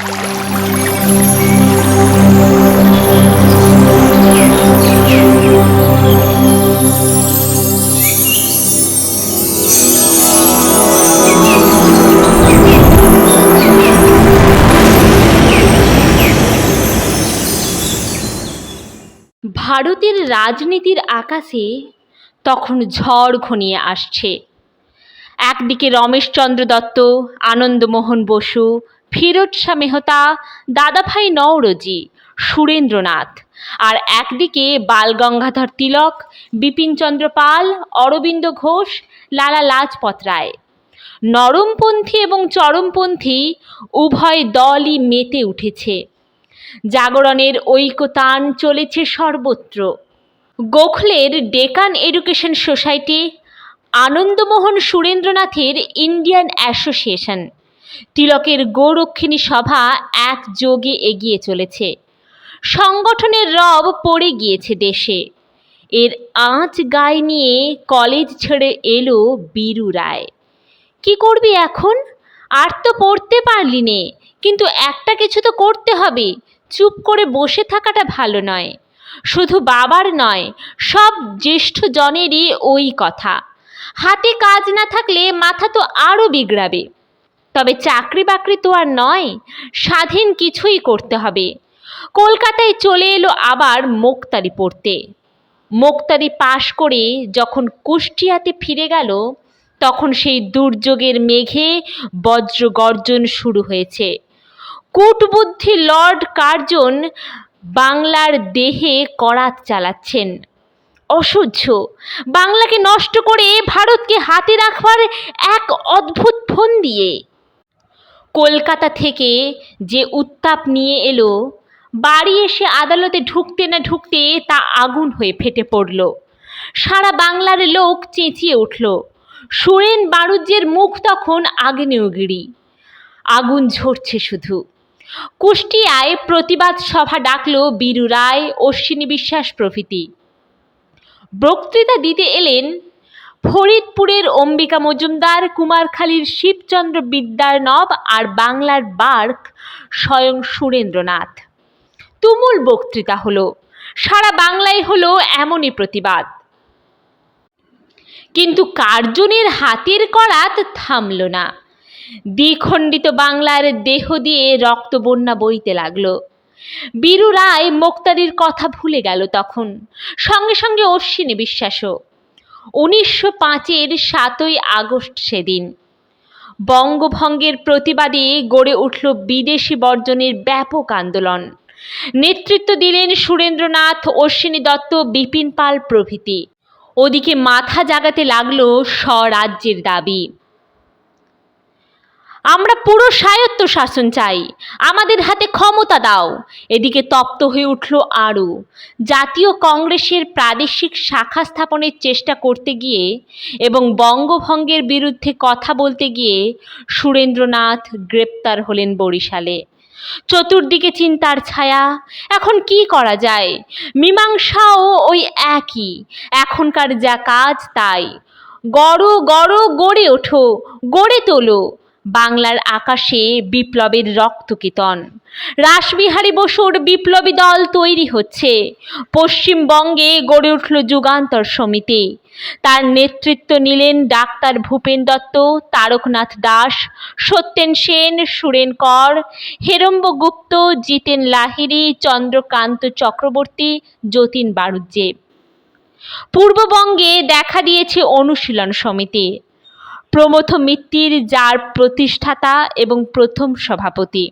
ভারতের রাজনীতির আকাশে তখন ঝড় ঘনিয়ে আসছে। একদিকে রমেশচন্দ্র দত্ত, আনন্দমোহন বসু, ফিরোজ শাহ মেহতা, দাদাভাই নওরোজি, সুরেন্দ্রনাথ, আর একদিকে বালগঙ্গাধর তিলক, বিপিনচন্দ্র পাল, অরবিন্দ ঘোষ, লালা লাজপত রায়। নরমপন্থী এবং চরমপন্থী উভয় দলই মেতে উঠেছে। জাগরণের ঐকতান চলেছে সর্বত্র। গোখলের ডেকান এডুকেশন সোসাইটি, আনন্দমোহন সুরেন্দ্রনাথের ইন্ডিয়ান অ্যাসোসিয়েশন, তিলকের গোরক্ষিণী সভা একযোগে এগিয়ে চলেছে। সংগঠনের রব পড়ে গিয়েছে দেশে। এর আঁচ গায়ে নিয়ে কলেজ ছেড়ে এলো বীরু রায়। কি করবি এখন? আর তো পড়তে পারলি নে, কিন্তু একটা কিছু তো করতে হবে। চুপ করে বসে থাকাটা ভালো নয়। শুধু বাবার নয়, সব জ্যেষ্ঠ জনেরই ওই কথা। হাতে কাজ না থাকলে মাথা তো আরও বিগড়াবে। তবে চাকরি বাকরি তো আর নয়, স্বাধীন কিছুই করতে হবে। কলকাতায় চলে এলো আবার মোক্তারি পড়তে। মোক্তারি পাশ করে যখন কুষ্টিয়াতে ফিরে গেল, তখন সেই দুর্যোগের মেঘে বজ্র গর্জন শুরু হয়েছে। কূটবুদ্ধি লর্ড কার্জন বাংলার দেহে করাত চালাচ্ছেন। অসহ্য! বাংলাকে নষ্ট করে ভারতকে হাতে রাখবার এক অদ্ভুত ফোন দিয়ে। কলকাতা থেকে যে উত্তাপ নিয়ে এলো, বাড়ি এসে আদালতে ঢুকতে না ঢুকতে তা আগুন হয়ে ফেটে পড়ল। সারা বাংলার লোক চেঁচিয়ে উঠল। সুরেন বাণিজ্যের মুখ তখন আগ্নেয়গিরি। আগুন ঝরছে শুধু। কুষ্টিয়ায় প্রতিবাদ সভা ডাকল বীরু রায়, অশ্বিনী বিশ্বাস প্রভৃতি। বক্তৃতা দিতে এলেন ফরিদপুরের অম্বিকা মজুমদার, কুমারখালীর শিবচন্দ্র বিদ্যার্ণব আর বাংলার বার্ক স্বয়ং সুরেন্দ্রনাথ। তুমুল বক্তৃতা হলো। সারা বাংলায় হলো এমনই প্রতিবাদ। কিন্তু কার্জনের হাতের করাত থামল না। দ্বিখণ্ডিত বাংলার দেহ দিয়ে রক্তবন্যা বইতে লাগলো। বীরু রায় মোক্তারির কথা ভুলে গেল তখন, সঙ্গে সঙ্গে অশ্বিনী বিশ্বাসও। 1905-এর 7ই আগস্ট সেদিন বঙ্গভঙ্গের প্রতিবাদে গড়ে উঠল বিদেশি বর্জনের ব্যাপক আন্দোলন। নেতৃত্ব দিলেন সুরেন্দ্রনাথ, অশ্বিনী দত্ত, বিপিন পাল প্রভৃতি। ওদিকে মাথা জাগাতে লাগলো স্বরাজ্যের দাবি। আমরা পুরো স্বায়ত্ত শাসন চাই, আমাদের হাতে ক্ষমতা দাও। এদিকে তপ্ত হয়ে উঠল আরও। জাতীয় কংগ্রেসের প্রাদেশিক শাখা স্থাপনের চেষ্টা করতে গিয়ে এবং বঙ্গভঙ্গের বিরুদ্ধে কথা বলতে গিয়ে সুরেন্দ্রনাথ গ্রেপ্তার হলেন বরিশালে। চতুর্দিকে চিন্তার ছায়া। এখন কি করা যায়? মীমাংসাও ওই একই। এখনকার যা কাজ তাই। গড়ো গড়ো, গড়ে ওঠো, গড়ে তোলো। বাংলার আকাশে বিপ্লবের রক্তকীর্তন। রাসবিহারী বসুর বিপ্লবী দল তৈরি হচ্ছে। পশ্চিমবঙ্গে গড়ে উঠল যুগান্তর সমিতি। তার নেতৃত্ব নিলেন ডাক্তার ভূপেন দত্ত, তারকনাথ দাস, সত্যেন সেন, সুরেন কর, হেরম্ব গুপ্ত, জিতেন লাহিড়ী, চন্দ্রকান্ত চক্রবর্তী, যতীন বাণিজ্যে। পূর্ববঙ্গে দেখা দিয়েছে অনুশীলন সমিতি। প্রমথ মিত্তির যার প্রতিষ্ঠাতা এবং প্রথম সভাপতি।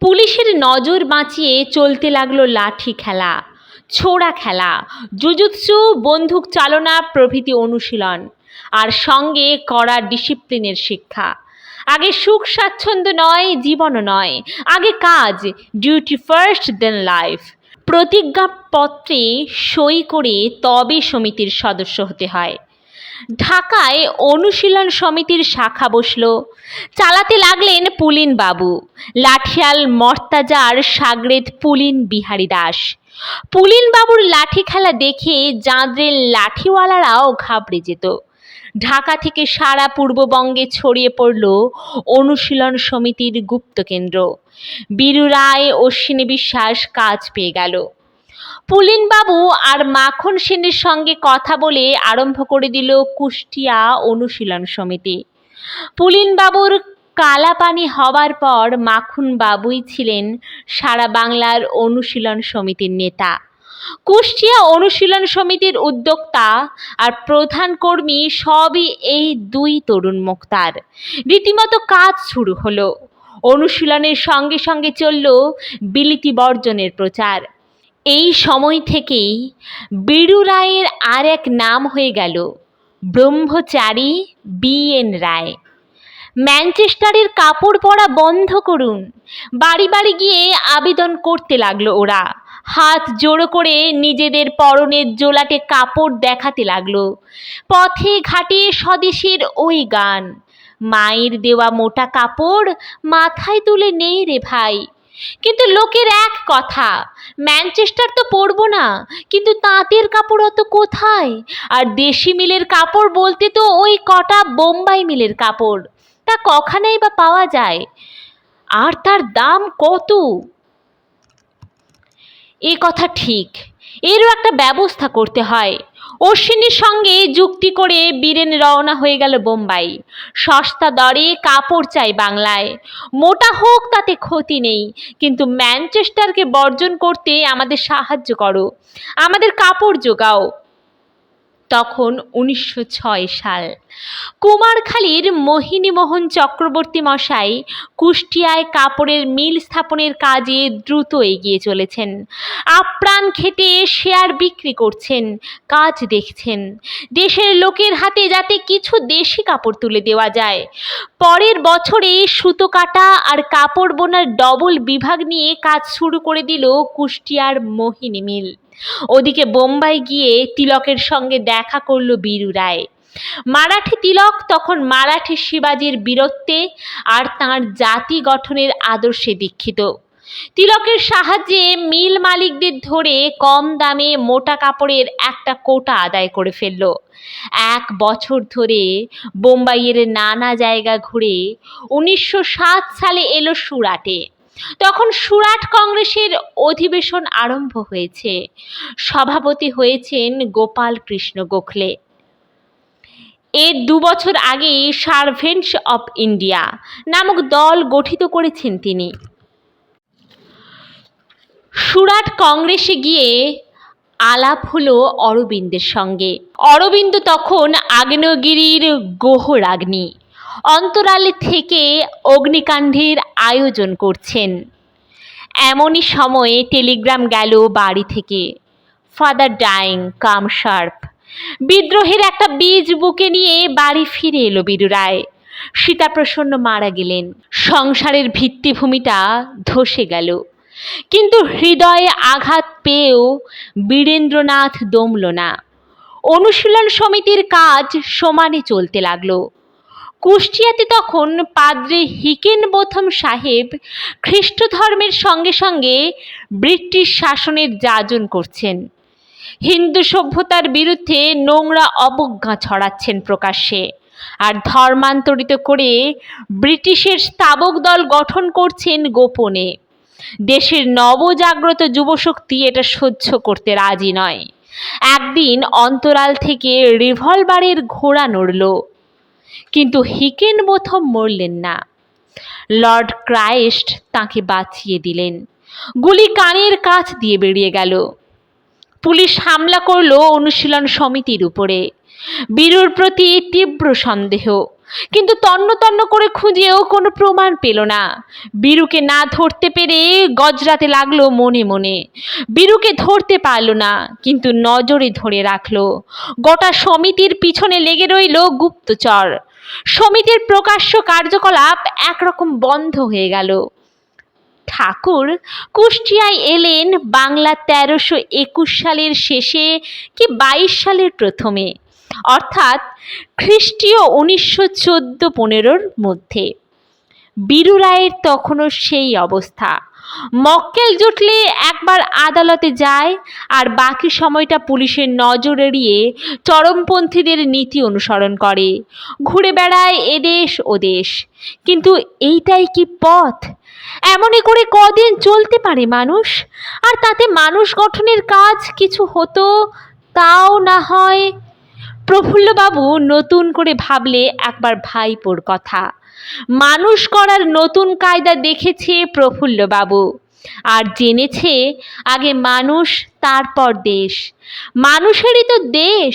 পুলিশের নজর বাঁচিয়ে চলতে লাগলো লাঠি খেলা, ছোড়া খেলা, জুজুৎসু, বন্দুক চালনা প্রভৃতি অনুশীলন, আর সঙ্গে কড়া ডিসিপ্লিনের শিক্ষা। আগে সুখ স্বাচ্ছন্দ্য নয়, জীবনও নয়, আগে কাজ। ডিউটি ফার্স্ট, দেন লাইফ। প্রতিজ্ঞাপত্রে সই করে তবে সমিতির সদস্য হতে হয়। ঢাকায় অনুশীলন সমিতির শাখা বসল। চালাতে লাগলেন পুলিন বাবু, লাঠিয়াল মর্তাজার সাগরেদ পুলিন বিহারী দাস। পুলিন বাবুর লাঠি খেলা দেখে জাঁদরের লাঠিওয়ালারাও ঘাবড়ে যেত। ঢাকা থেকে সারা পূর্ববঙ্গে ছড়িয়ে পড়ল অনুশীলন সমিতির গুপ্ত কেন্দ্র। বীরু রায়, অশ্বিনী বিশ্বাস কাজ পেয়ে গেল। পুলিনবাবু আর মাখন সেনের সঙ্গে কথা বলে আরম্ভ করে দিল কুষ্টিয়া অনুশীলন সমিতি। পুলিনবাবুর কালাপানি হবার পর মাখন বাবুই ছিলেন সারা বাংলার অনুশীলন সমিতির নেতা। কুষ্টিয়া অনুশীলন সমিতির উদ্যোক্তা আর প্রধান কর্মী সবই এই দুই তরুণ মুক্তার। রীতিমতো কাজ শুরু হলো। অনুশীলনের সঙ্গে সঙ্গে চলল বিলিতি বর্জনের প্রচার। এই সময় থেকেই বীরু রায়ের আর এক নাম হয়ে গেল ব্রহ্মচারী BN রায়। ম্যানচেস্টারের কাপড় পরা বন্ধ করুন, বাড়ি বাড়ি গিয়ে আবেদন করতে লাগলো ওরা। হাত জোড়ো করে নিজেদের পরনের জোলাটে কাপড় দেখাতে লাগলো। পথে ঘাটে স্বদেশের ওই গান, মায়ের দেওয়া মোটা কাপড় মাথায় তুলে নেই রে ভাই। কিন্তু লোকের এক কথা, ম্যানচেস্টার তো পরবো না, কিন্তু তাঁতের কাপড় অত কোথায়? আর দেশি মিলের কাপড় বলতে তো ওই কটা বোম্বাই মিলের কাপড়, তা কখানেই বা পাওয়া যায়, আর তার দাম কত? এ কথা ঠিক, এরও একটা ব্যবস্থা করতে হয়। অশ্বিনীর সঙ্গে যুক্তি করে বীরেন রওনা হয়ে গেল বোম্বাই। সস্তা দরে কাপড় চাই বাংলায়, মোটা হোক তাতে ক্ষতি নেই, কিন্তু ম্যানচেস্টারকে বর্জন করতে আমাদের সাহায্য করো, আমাদের কাপড় জোগাও। তখন 1906 সাল। কুমারখালীর মোহিনীমোহন চক্রবর্তী মশাই কুষ্টিয়ায় কাপড়ের মিল স্থাপনের কাজে দ্রুত এগিয়ে চলেছেন। আপ্রাণ খেটে শেয়ার বিক্রি করছেন, কাজ দেখছেন। দেশের লোকের হাতে যাতে কিছু দেশি কাপড় তুলে দেওয়া যায়। পরের বছরে সুতো কাটা আর কাপড় বোনার ডবল বিভাগ নিয়ে কাজ শুরু করে দিল কুষ্টিয়ার মোহিনী মিল। ওদিকে বোম্বাই গিয়ে তিলকের সঙ্গে দেখা করল বীরু রায়। মারাঠি তিলক তখন মারাঠি শিবাজির বীরত্বে আর তাঁর জাতি গঠনের আদর্শে দীক্ষিত। তিলকের সাহায্যে মিল মালিকদের ধরে কম দামে মোটা কাপড়ের একটা কোটা আদায় করে ফেলল। 1 বছর ধরে বোম্বাইয়ের নানা জায়গা ঘুরে 1907 সালে এলো সুরাটে। তখন সুরাট কংগ্রেসের অধিবেশন আরম্ভ হয়েছে। সভাপতি হয়েছেন গোপাল কৃষ্ণ গোখলে। এর 2 বছর আগেই সার্ভেন্টস অফ ইন্ডিয়া নামক দল গঠিত করেছেন তিনি। সুরাট কংগ্রেসে গিয়ে আলাপ হলো অরবিন্দের সঙ্গে। অরবিন্দ তখন আগ্নেয়গিরির গোহরাগ্নি, অন্তরালে থেকে অগ্নিকাণ্ডের আয়োজন করছেন। এমনই সময়ে টেলিগ্রাম গেল বাড়ি থেকে, ফাদার ডাইং কাম শার্প। বিদ্রোহের একটা বীজ বুকে নিয়ে বাড়ি ফিরে এলো বীরু রায়। সীতাপ্রসন্ন মারা গেলেন, সংসারের ভিত্তিভূমিটা ধসে গেল। কিন্তু হৃদয়ে আঘাত পেয়েও বীরেন্দ্রনাথ দমল না। অনুশীলন সমিতির কাজ সমানে চলতে লাগলো। কুষ্টিয়াতে তখন পাদ্রী হিকেনবোথম সাহেব খ্রিস্ট ধর্মের সঙ্গে সঙ্গে ব্রিটিশ শাসনের যাজন করছেন। হিন্দু সভ্যতার বিরুদ্ধে নোংরা অবজ্ঞা ছড়াচ্ছেন প্রকাশ্যে, আর ধর্মান্তরিত করে ব্রিটিশের স্তাবক দল গঠন করছেন গোপনে। দেশের নবজাগ্রত যুবশক্তি এটা সহ্য করতে রাজি নয়। একদিন অন্তরাল থেকে রিভলভারের ঘোড়া নড়ল, কিন্তু হিকেনবোথম মরলেন না। লর্ড ক্রাইস্ট তাকে বাঁচিয়ে দিলেন। গুলি কানের কাছ দিয়ে বেরিয়ে গেল। পুলিশ হামলা করল অনুশীলন সমিতির উপরে। বীরুর প্রতি তীব্র সন্দেহ, কিন্তু তন্ন তন্ন করে খুঁজেও কোনো প্রমাণ পেল না। বীরুকে না ধরতে পেরে গজরাতে লাগলো মনে মনে। বীরুকে ধরতে পারল না, কিন্তু নজরে ধরে রাখলো। গোটা সমিতির পিছনে লেগে রইল গুপ্তচর। সমিতির প্রকাশ্য কার্যকলাপ একরকম বন্ধ হয়ে গেল। ঠাকুর কুষ্টিয়ায় এলেন বাংলা 1321 সালের শেষে কি 22 সালের প্রথমে, অর্থাৎ খ্রিস্টীয় 1914-15 মধ্যে। বীরু রায়ের তখনও সেই অবস্থা। মক্কেল জুটলে একবার আদালতে যায়, আর বাকি সময়টা পুলিশের নজর এড়িয়ে চরমপন্থীদের নীতি অনুসরণ করে, ঘুরে বেড়ায় এদেশ ওদেশ। কিন্তু এইটাই কি পথ? এমনই করে কদিন চলতে পারে মানুষ? আর তাতে মানুষ গঠনের কাজ কিছু হতো, তাও না হয়। প্রফুল্লবাবু নতুন করে ভাবলে একবার ভাইপোর কথা। মানুষ করার নতুন কায়দা দেখেছে প্রফুল্লবাবু, আর জেনেছে আগে মানুষ তারপর দেশ। মানুষেরই তো দেশ।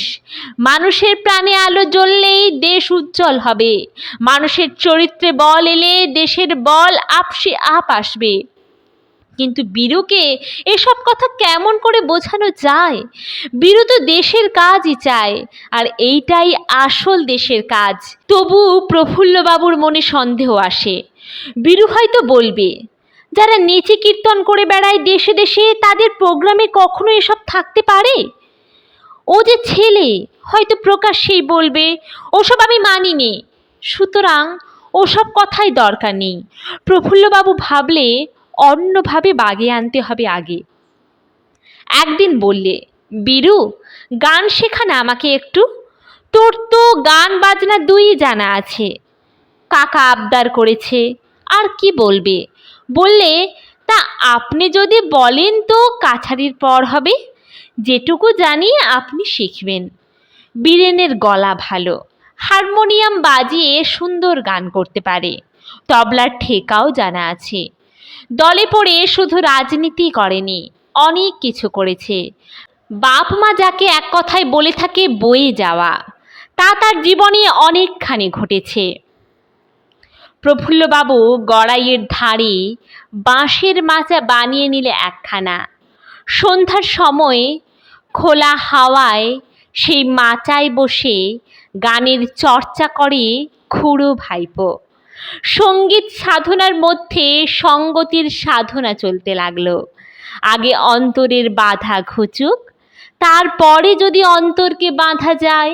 মানুষের প্রাণে আলো জ্বললেই দেশ উজ্জ্বল হবে। মানুষের চরিত্রে বল এলে দেশের বল আপসে আপ আসবে। কিন্তু বীরুকে এসব কথা কেমন করে বোঝানো যায়? বীরু তো দেশের কাজই চায়, আর এইটাই আসল দেশের কাজ। তবু প্রফুল্লবাবুর মনে সন্দেহ আসে। বীরু হয়তো বলবে, যারা নেচে কীর্তন করে বেড়ায় দেশে দেশে, তাদের প্রোগ্রামে কখনো এসব থাকতে পারে? ও যে ছেলে, হয়তো প্রকাশ্যেই বলবে, ওসব আমি মানি নে। সুতরাং ওসব কথাই দরকার নেই। প্রফুল্লবাবু ভাবলে অন্যভাবে বাগে আনতে হবে আগে। একদিন বললে, বীরু, গান শেখা না আমাকে একটু। তোর তো গান বাজনা দুই জানা আছে। কাকা আবদার করেছে, আর কি বলবে। বললে, তা আপনি যদি বলেন তো কাছারির পর হবে। যেটুকু জানি আপনি শিখবেন। বীরেনের গলা ভালো, হারমোনিয়াম বাজিয়ে সুন্দর গান করতে পারে, তবলার ঠেকাও জানা আছে। দলে পড়ে শুধু রাজনীতি করেনি, অনেক কিছু করেছে। বাপ মা যাকে এক কথায় বলে থাকে বয়ে যাওয়া, তা তার জীবনে অনেকখানি ঘটেছে। প্রফুল্লবাবু গড়াইয়ের ধারে বাঁশের মাচা বানিয়ে নিলে একখানা। সন্ধ্যার সময় খোলা হাওয়ায় সেই মাচায় বসে গানের চর্চা করে খুড়ো ভাইপো। সঙ্গীত সাধনার মধ্যে সঙ্গতির সাধনা চলতে লাগলো। আগে অন্তরের বাধা ঘুচুক, তারপরে যদি অন্তরকে বাঁধা যায়।